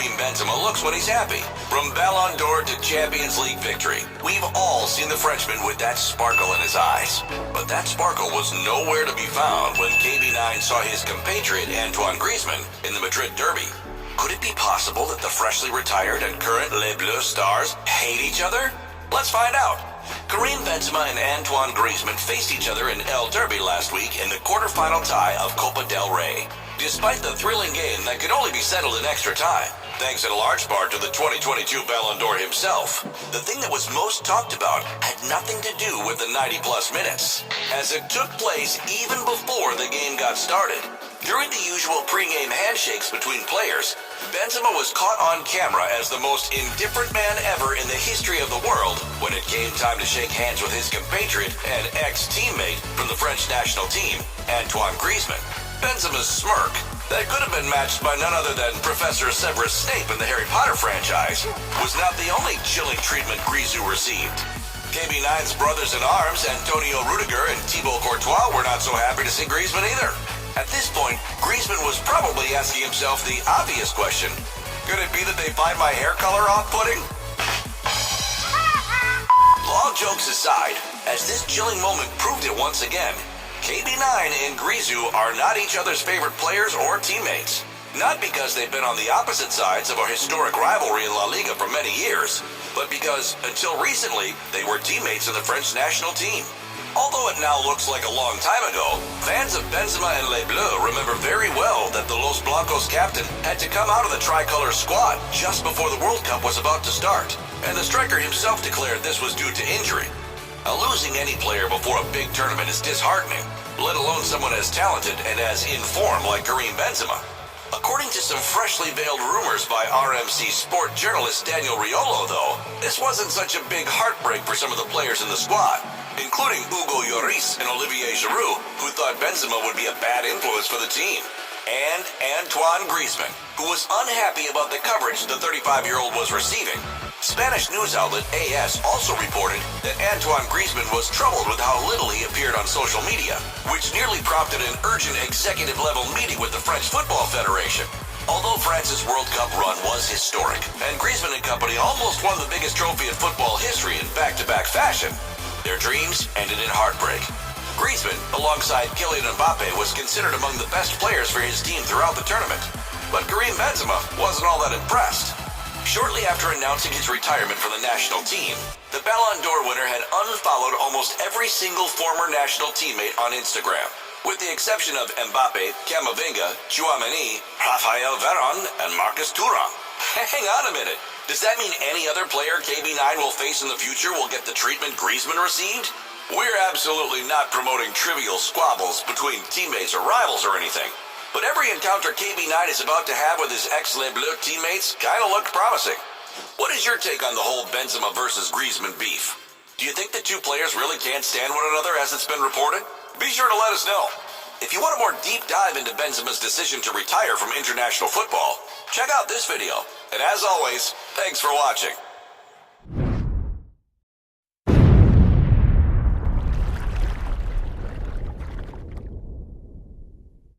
Karim Benzima looks when he's happy. From Ballon d'Or to Champions League victory, we've all seen the Frenchman with that sparkle in his eyes. But that sparkle was nowhere to be found when KB9 saw his compatriot Antoine Griezmann in the Madrid derby. Could it be possible that the freshly retired and current Les Bleus stars hate each other? Let's find out. Karim Benzima and Antoine Griezmann faced each other in El Derby last week in the quarterfinal tie of Copa del Rey. Despite the thrilling game that could only be settled in extra time, thanks in large part to the 2022 Ballon d'Or himself, the thing that was most talked about had nothing to do with the 90-plus minutes, as it took place even before the game got started. During the usual pre-game handshakes between players, Benzima was caught on camera as the most indifferent man ever in the history of the world when it came time to shake hands with his compatriot and ex-teammate from the French national team, Antoine Griezmann. Benzima's smirk, that could have been matched by none other than Professor Severus Snape in the Harry Potter franchise, was not the only chilling treatment Griezmann received. KB9's brothers-in-arms, Antonio Rudiger and Thibaut Courtois, were not so happy to see Griezmann either. At this point, Griezmann was probably asking himself the obvious question: could it be that they find my hair color off-putting? All jokes aside, as this chilling moment proved it once again, KB9 and Griezmann are not each other's favorite players or teammates. Not because they've been on the opposite sides of a historic rivalry in La Liga for many years, but because, until recently, they were teammates in the French national team. Although it now looks like a long time ago, fans of Benzima and Les Bleus remember very well that the Los Blancos captain had to come out of the tricolor squad just before the World Cup was about to start, and the striker himself declared this was due to injury. Losing any player before a big tournament is disheartening, let alone someone as talented and as in form like Karim Benzima. According to some freshly veiled rumors by RMC sport journalist Daniel Riolo, though, this wasn't such a big heartbreak for some of the players in the squad, including Hugo Lloris and Olivier Giroud, who thought Benzima would be a bad influence for the team, and Antoine Griezmann, who was unhappy about the coverage the 35-year-old was receiving. Spanish news outlet AS also reported that Antoine Griezmann was troubled with how little he appeared on social media, which nearly prompted an urgent executive-level meeting with the French Football Federation. Although France's World Cup run was historic, and Griezmann and company almost won the biggest trophy in football history in back-to-back fashion, their dreams ended in heartbreak. Griezmann, alongside Kylian Mbappe, was considered among the best players for his team throughout the tournament, but Karim Benzima wasn't all that impressed. Shortly after announcing his retirement from the national team, the Ballon d'Or winner had unfollowed almost every single former national teammate on Instagram, with the exception of Mbappe, Camavinga, Tchouaméni, Raphael Varane, and Marcus Thuram. Hang on a minute. Does that mean any other player KB9 will face in the future will get the treatment Griezmann received? We're absolutely not promoting trivial squabbles between teammates or rivals or anything. But every encounter KB9 is about to have with his ex-Les Bleus teammates kinda looked promising. What is your take on the whole Benzima versus Griezmann beef? Do you think the two players really can't stand one another as it's been reported? Be sure to let us know. If you want a more deep dive into Benzima's decision to retire from international football, check out this video. And as always, thanks for watching.